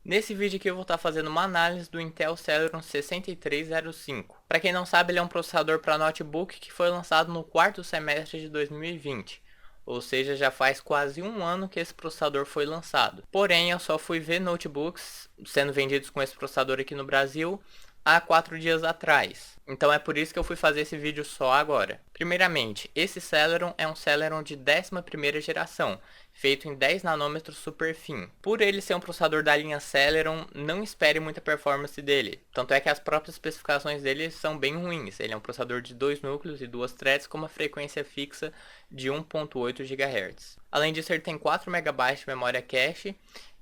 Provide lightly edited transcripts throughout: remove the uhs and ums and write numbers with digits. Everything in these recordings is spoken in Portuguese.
Nesse vídeo aqui eu vou estar fazendo uma análise do Intel Celeron 6305. Para quem não sabe, ele é um processador para notebook que foi lançado no quarto semestre de 2020. Ou seja, já faz quase um ano que esse processador foi lançado. Porém, eu só fui ver notebooks sendo vendidos com esse processador aqui no Brasil há 4 dias atrás. Então é por isso que eu fui fazer esse vídeo só agora. Primeiramente, esse Celeron é um Celeron de 11ª geração, feito em 10 nanômetros super fino. Por ele ser um processador da linha Celeron, não espere muita performance dele. Tanto é que as próprias especificações dele são bem ruins. Ele é um processador de 2 núcleos e 2 threads com uma frequência fixa de 1.8 GHz. Além disso, ele tem 4 MB de memória cache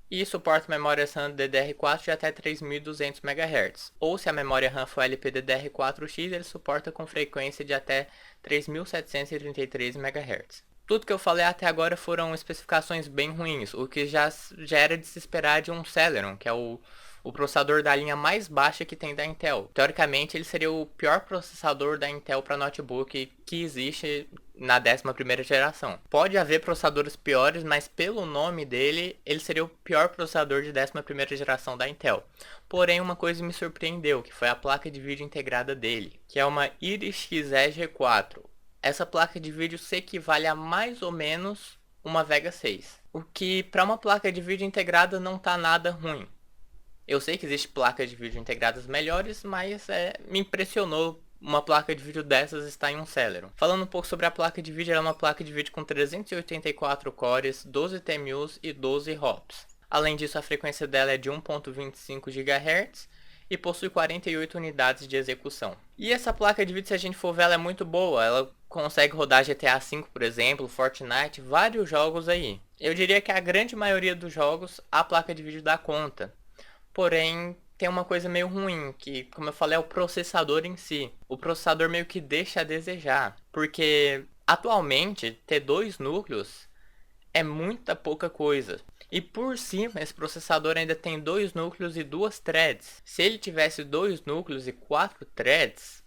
e suporta memória RAM DDR4 de até 3200 MHz, ou se a memória RAM for LPDDR4X, ele suporta com frequência de até 3733 MHz. Tudo que eu falei até agora foram especificações bem ruins, o que já era de se esperar de um Celeron, que é o processador da linha mais baixa que tem da Intel. Teoricamente, ele seria o pior processador da Intel para notebook que existe na 11ª geração. Pode haver processadores piores, mas pelo nome dele, ele seria o pior processador de 11ª geração da Intel. Porém, uma coisa me surpreendeu, que foi a placa de vídeo integrada dele, que é uma Iris Xe G4. Essa placa de vídeo se equivale a mais ou menos uma Vega 6. O que para uma placa de vídeo integrada não tá nada ruim. Eu sei que existe placas de vídeo integradas melhores, mas me impressionou uma placa de vídeo dessas estar em um Celeron. Falando um pouco sobre a placa de vídeo, ela é uma placa de vídeo com 384 cores, 12 TMUs e 12 HOPS. Além disso, a frequência dela é de 1.25 GHz e possui 48 unidades de execução. E essa placa de vídeo, se a gente for ver, ela é muito boa. Ela consegue rodar GTA V, por exemplo, Fortnite, vários jogos aí. Eu diria que a grande maioria dos jogos, a placa de vídeo dá conta. Porém, tem uma coisa meio ruim, que, como eu falei, é o processador em si. O processador meio que deixa a desejar, porque atualmente ter 2 núcleos é muita pouca coisa. E por cima, esse processador ainda tem 2 núcleos e 2 threads. Se ele tivesse 2 núcleos e 4 threads,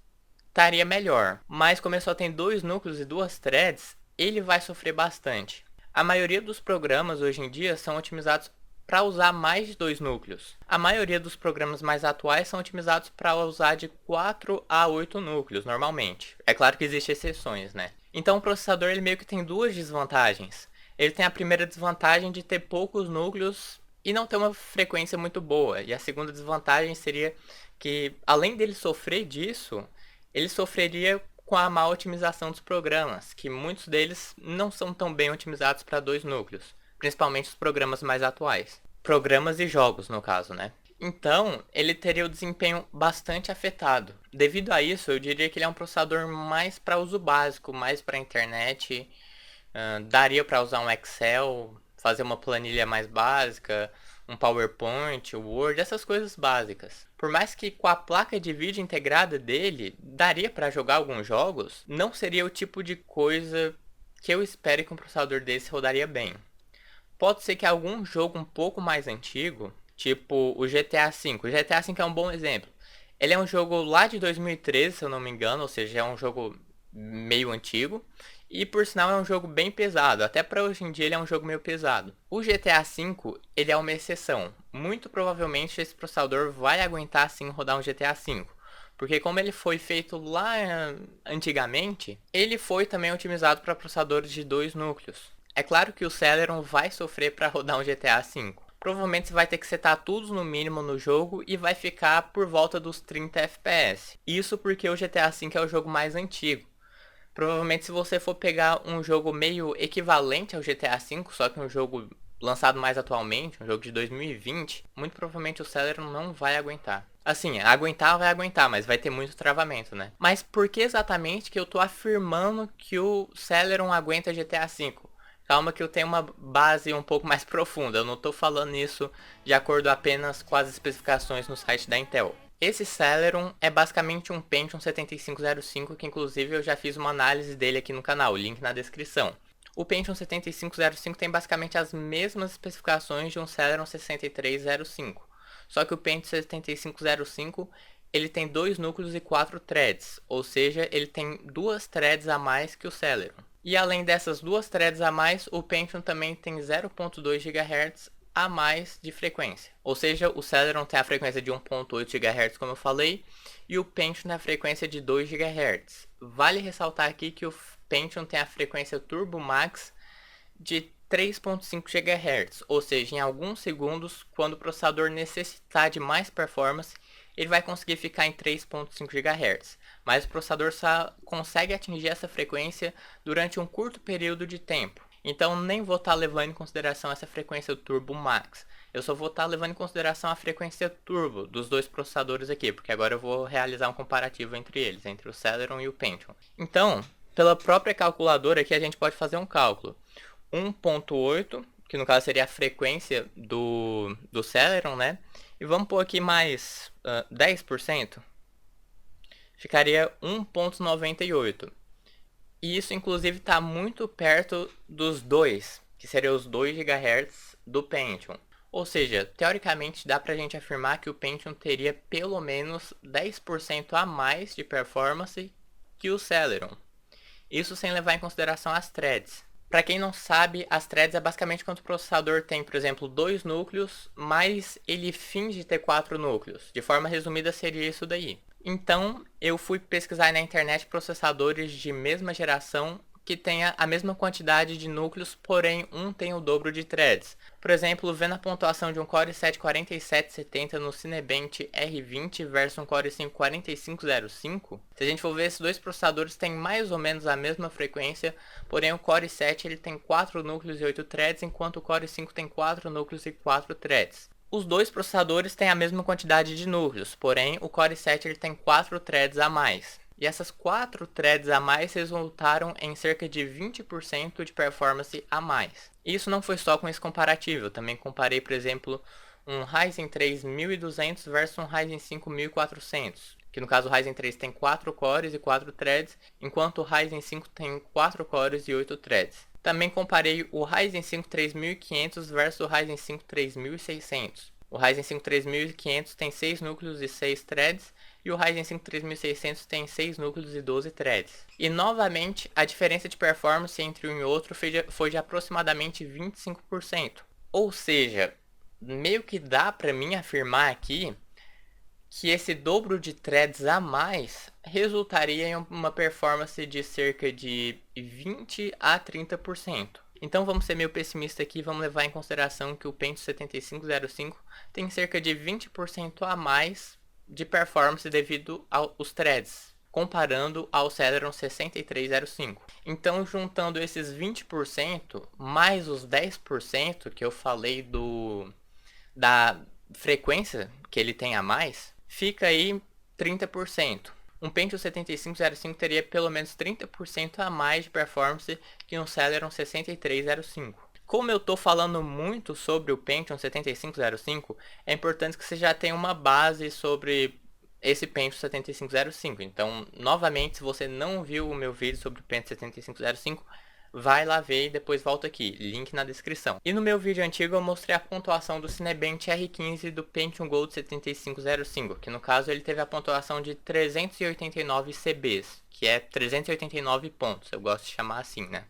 estaria melhor. Mas como ele só tem 2 núcleos e 2 threads, ele vai sofrer bastante. A maioria dos programas hoje em dia são otimizados para usar mais de 2 núcleos. A maioria dos programas mais atuais são otimizados para usar de 4 a 8 núcleos, normalmente. É claro que existem exceções, né? Então o processador ele meio que tem duas desvantagens. Ele tem a primeira desvantagem de ter poucos núcleos e não ter uma frequência muito boa. E a segunda desvantagem seria que, além dele sofrer disso, ele sofreria com a má otimização dos programas, que muitos deles não são tão bem otimizados para 2 núcleos. Principalmente os programas mais atuais. Programas e jogos, no caso, né? Então, ele teria o desempenho bastante afetado. Devido a isso, eu diria que ele é um processador mais para uso básico, mais para internet. Daria para usar um Excel, fazer uma planilha mais básica, um PowerPoint, Word, essas coisas básicas. Por mais que com a placa de vídeo integrada dele, daria para jogar alguns jogos, não seria o tipo de coisa que eu espero que um processador desse rodaria bem. Pode ser que algum jogo um pouco mais antigo, tipo o GTA V. O GTA V é um bom exemplo. Ele é um jogo lá de 2013, se eu não me engano, ou seja, é um jogo meio antigo. E por sinal é um jogo bem pesado, até para hoje em dia ele é um jogo meio pesado. O GTA V, ele é uma exceção. Muito provavelmente esse processador vai aguentar sim rodar um GTA V. Porque como ele foi feito lá antigamente, ele foi também otimizado para processadores de 2 núcleos. É claro que o Celeron vai sofrer para rodar um GTA V. Provavelmente você vai ter que setar tudo no mínimo no jogo e vai ficar por volta dos 30 FPS. Isso porque o GTA V é o jogo mais antigo. Provavelmente se você for pegar um jogo meio equivalente ao GTA V, só que um jogo lançado mais atualmente, um jogo de 2020, muito provavelmente o Celeron não vai aguentar. Assim, aguentar vai aguentar, mas vai ter muito travamento, né? Mas por que exatamente que eu tô afirmando que o Celeron aguenta GTA V? Calma que eu tenho uma base um pouco mais profunda, eu não estou falando isso de acordo apenas com as especificações no site da Intel. Esse Celeron é basicamente um Pentium 7505, que inclusive eu já fiz uma análise dele aqui no canal, link na descrição. O Pentium 7505 tem basicamente as mesmas especificações de um Celeron 6305, só que o Pentium 7505 ele tem 2 núcleos e 4 threads, ou seja, ele tem 2 threads a mais que o Celeron. E além dessas 2 threads a mais, o Pentium também tem 0.2 GHz a mais de frequência. Ou seja, o Celeron tem a frequência de 1.8 GHz, como eu falei, e o Pentium tem a frequência de 2 GHz. Vale ressaltar aqui que o Pentium tem a frequência Turbo Max de 3.5 GHz, ou seja, em alguns segundos, quando o processador necessitar de mais performance, ele vai conseguir ficar em 3.5 GHz, mas o processador só consegue atingir essa frequência durante um curto período de tempo. Então nem vou estar levando em consideração essa frequência Turbo Max. Eu só vou estar levando em consideração a frequência Turbo dos dois processadores aqui, porque agora eu vou realizar um comparativo entre eles, entre o Celeron e o Pentium. Então, pela própria calculadora aqui a gente pode fazer um cálculo. 1.8, que no caso seria a frequência do Celeron, né? E vamos pôr aqui mais 10%. Ficaria 1.98. E isso inclusive está muito perto dos 2, que seriam os 2 GHz do Pentium. Ou seja, teoricamente dá pra gente afirmar que o Pentium teria pelo menos 10% a mais de performance que o Celeron. Isso sem levar em consideração as threads. Para quem não sabe, as threads é basicamente quando o processador tem, por exemplo, 2 núcleos, mas ele finge ter 4 núcleos. De forma resumida seria isso daí. Então, eu fui pesquisar na internet processadores de mesma geração que tenha a mesma quantidade de núcleos, porém um tem o dobro de threads. Por exemplo, vendo a pontuação de um Core i7 4770 no Cinebench R20 versus um Core i5 4505, se a gente for ver, esses dois processadores têm mais ou menos a mesma frequência, porém o Core i7 ele tem 4 núcleos e 8 threads, enquanto o Core i5 tem 4 núcleos e 4 threads. Os dois processadores têm a mesma quantidade de núcleos, porém o Core i7 ele tem 4 threads a mais. E essas 4 threads a mais resultaram em cerca de 20% de performance a mais. E isso não foi só com esse comparativo, eu também comparei, por exemplo, um Ryzen 3 1200 versus um Ryzen 5 1400. Que no caso o Ryzen 3 tem 4 cores e 4 threads, enquanto o Ryzen 5 tem 4 cores e 8 threads. Também comparei o Ryzen 5 3500 versus o Ryzen 5 3600. O Ryzen 5 3500 tem 6 núcleos e 6 threads, e o Ryzen 5 3600 tem 6 núcleos e 12 threads. E novamente, a diferença de performance entre um e outro foi de aproximadamente 25%. Ou seja, meio que dá para mim afirmar aqui que esse dobro de threads a mais resultaria em uma performance de cerca de 20 a 30%. Então vamos ser meio pessimista aqui e vamos levar em consideração que o Pentium 7505 tem cerca de 20% a mais de performance devido aos threads, comparando ao Celeron 6305. Então, juntando esses 20% mais os 10% que eu falei da frequência que ele tem a mais, fica aí 30%. Um Pentium 7505 teria pelo menos 30% a mais de performance que um Celeron 6305. Como eu estou falando muito sobre o Pentium 7505, é importante que você já tenha uma base sobre esse Pentium 7505. Então, novamente, se você não viu o meu vídeo sobre o Pentium 7505, vai lá ver e depois volta aqui, link na descrição. E no meu vídeo antigo eu mostrei a pontuação do Cinebench R15 do Pentium Gold 7505, que no caso ele teve a pontuação de 389 CBs, que é 389 pontos, eu gosto de chamar assim, né?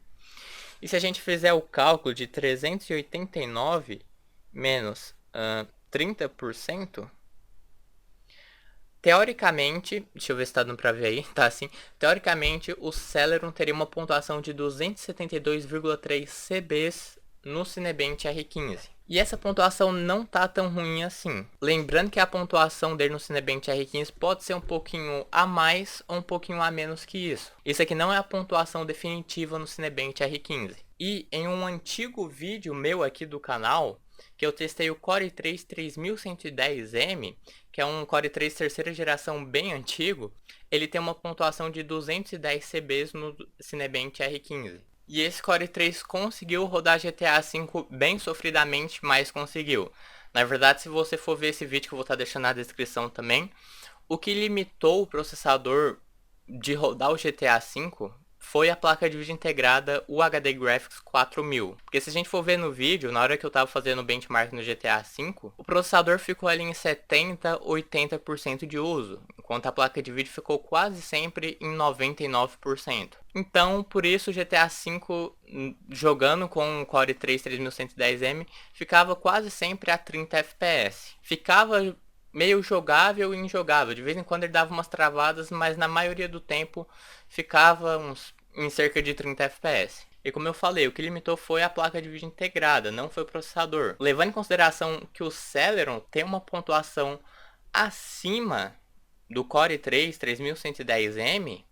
E se a gente fizer o cálculo de 389 menos 30%, teoricamente, deixa eu ver se tá dando pra ver aí, tá assim, teoricamente o Celeron teria uma pontuação de 272,3 CBs no Cinebench R15. E essa pontuação não tá tão ruim assim. Lembrando que a pontuação dele no Cinebench R15 pode ser um pouquinho a mais ou um pouquinho a menos que isso. Isso aqui não é a pontuação definitiva no Cinebench R15. E em um antigo vídeo meu aqui do canal, que eu testei o Core i3 3110M, que é um Core i3 terceira geração bem antigo, ele tem uma pontuação de 210 CBs no Cinebench R15. E esse Core i3 conseguiu rodar GTA V bem sofridamente, mas conseguiu. Na verdade, se você for ver esse vídeo que eu vou estar deixando na descrição também, o que limitou o processador de rodar o GTA V foi a placa de vídeo integrada UHD Graphics 4000. Porque se a gente for ver no vídeo, na hora que eu tava fazendo o benchmark no GTA V, o processador ficou ali em 70, 80% de uso, enquanto a placa de vídeo ficou quase sempre em 99%. Então, por isso o GTA V, jogando com o Core 3 3110M, ficava quase sempre a 30 FPS. Ficava meio jogável e injogável. De vez em quando ele dava umas travadas, mas na maioria do tempo ficava em cerca de 30 FPS. E como eu falei, o que limitou foi a placa de vídeo integrada, não foi o processador. Levando em consideração que o Celeron tem uma pontuação acima do Core 3 3110M,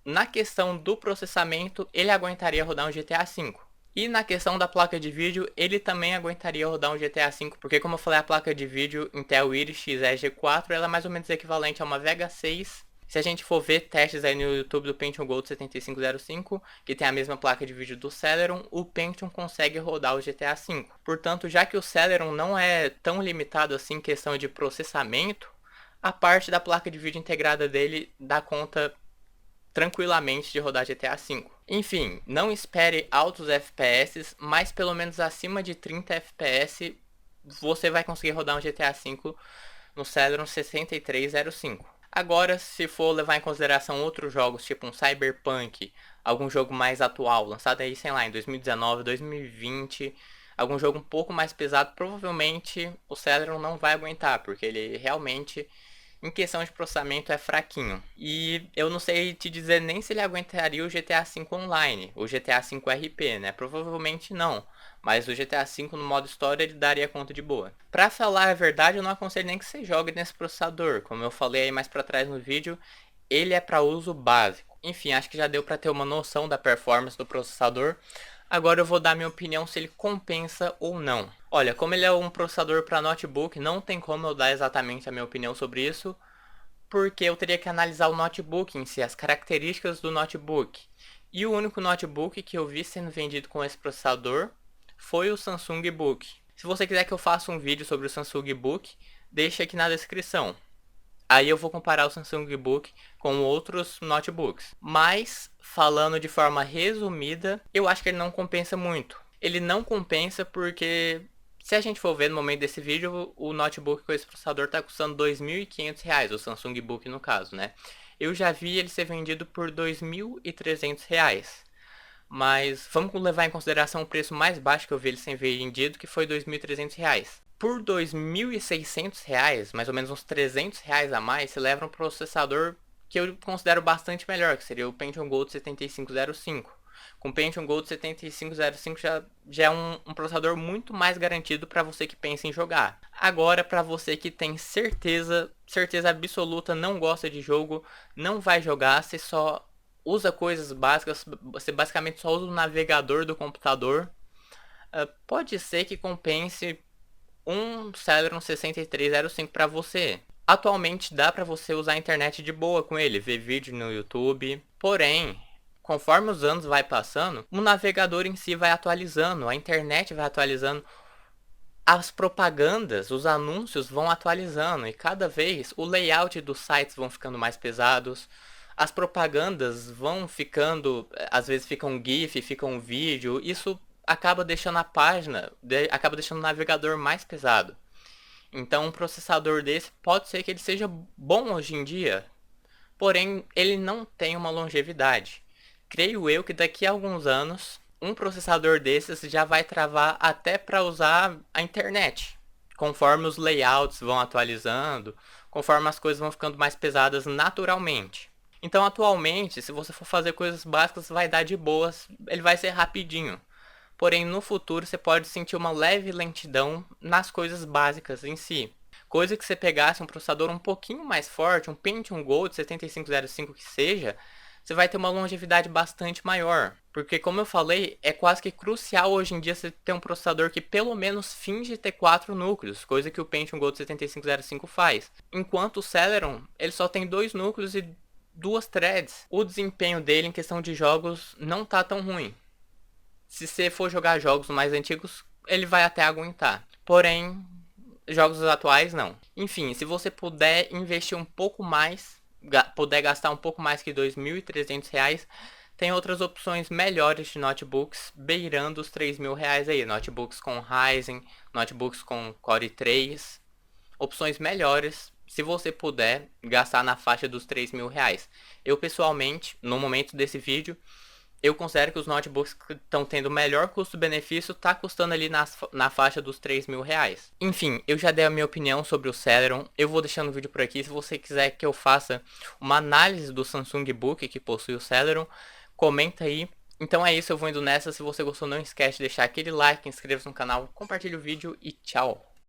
na questão do processamento, ele aguentaria rodar um GTA V. E na questão da placa de vídeo, ele também aguentaria rodar um GTA V, porque como eu falei, a placa de vídeo Intel Iris Xe G4, ela é mais ou menos equivalente a uma Vega 6. Se a gente for ver testes aí no YouTube do Pentium Gold 7505, que tem a mesma placa de vídeo do Celeron, o Pentium consegue rodar o GTA V. Portanto, já que o Celeron não é tão limitado assim em questão de processamento, a parte da placa de vídeo integrada dele dá conta tranquilamente de rodar GTA V. Enfim, não espere altos FPS, mas pelo menos acima de 30 FPS você vai conseguir rodar um GTA V no Celeron 6305. Agora, se for levar em consideração outros jogos, tipo um Cyberpunk, algum jogo mais atual, lançado aí, sei lá, em 2019, 2020, algum jogo um pouco mais pesado, provavelmente o Celeron não vai aguentar, porque ele realmente, em questão de processamento, é fraquinho. E eu não sei te dizer nem se ele aguentaria o GTA V Online, o GTA V RP, né? Provavelmente não. Mas o GTA V no modo história ele daria conta de boa. Pra falar a verdade, eu não aconselho nem que você jogue nesse processador. Como eu falei aí mais pra trás no vídeo, ele é para uso básico. Enfim, acho que já deu pra ter uma noção da performance do processador. Agora eu vou dar minha opinião se ele compensa ou não. Olha, como ele é um processador para notebook, não tem como eu dar exatamente a minha opinião sobre isso, porque eu teria que analisar o notebook em si, as características do notebook. E o único notebook que eu vi sendo vendido com esse processador foi o Samsung Book. Se você quiser que eu faça um vídeo sobre o Samsung Book, deixa aqui na descrição. Aí eu vou comparar o Samsung Book com outros notebooks. Mas, falando de forma resumida, eu acho que ele não compensa muito. Ele não compensa porque, se a gente for ver no momento desse vídeo, o notebook com esse processador está custando R$ 2.500, o Samsung Book no caso, né? Eu já vi ele ser vendido por R$ 2.300. Mas vamos levar em consideração o preço mais baixo que eu vi ele ser vendido, que foi R$ 2.300. Por R$ 2.600, mais ou menos uns R$ 300 a mais, você leva um processador que eu considero bastante melhor, que seria o Pentium Gold 7505. Com o Pentium Gold 7505 já é um processador muito mais garantido para você que pensa em jogar. Agora, para você que tem certeza absoluta, não gosta de jogo, não vai jogar, você só usa coisas básicas, você basicamente só usa o navegador do computador, pode ser que compense um Celeron 6305 para você. Atualmente dá para você usar a internet de boa com ele, ver vídeo no YouTube. Porém, conforme os anos vai passando, o navegador em si vai atualizando, a internet vai atualizando, as propagandas, os anúncios vão atualizando e cada vez o layout dos sites vão ficando mais pesados. As propagandas vão ficando, às vezes fica um GIF, fica um vídeo, isso acaba deixando a página, acaba deixando o navegador mais pesado. Então um processador desse pode ser que ele seja bom hoje em dia, porém ele não tem uma longevidade. Creio eu que daqui a alguns anos um processador desses já vai travar até para usar a internet, conforme os layouts vão atualizando, conforme as coisas vão ficando mais pesadas naturalmente. Então atualmente, se você for fazer coisas básicas, vai dar de boas, ele vai ser rapidinho. Porém, no futuro você pode sentir uma leve lentidão nas coisas básicas em si. Coisa que você pegasse um processador um pouquinho mais forte, um Pentium Gold 7505 que seja, você vai ter uma longevidade bastante maior. Porque como eu falei, é quase que crucial hoje em dia você ter um processador que pelo menos finge ter 4 núcleos, coisa que o Pentium Gold 7505 faz. Enquanto o Celeron, ele só tem 2 núcleos e 2 threads. O desempenho dele em questão de jogos não tá tão ruim. Se você for jogar jogos mais antigos, ele vai até aguentar. Porém, jogos atuais não. Enfim, se você puder investir um pouco mais, puder gastar um pouco mais que R$ 2.300, Tem outras opções melhores de notebooks beirando os R$ 3.000 aí. Notebooks com Ryzen, notebooks com Core 3. Opções melhores, se você puder gastar na faixa dos R$ 3.000. Eu pessoalmente, no momento desse vídeo, eu considero que os notebooks que estão tendo melhor custo-benefício tá custando ali na faixa dos R$ 3.000. Enfim, eu já dei a minha opinião sobre o Celeron. Eu vou deixando o vídeo por aqui. Se você quiser que eu faça uma análise do Samsung Book que possui o Celeron, comenta aí. Então é isso, eu vou indo nessa. Se você gostou, não esquece de deixar aquele like, inscreva-se no canal, compartilhe o vídeo e tchau!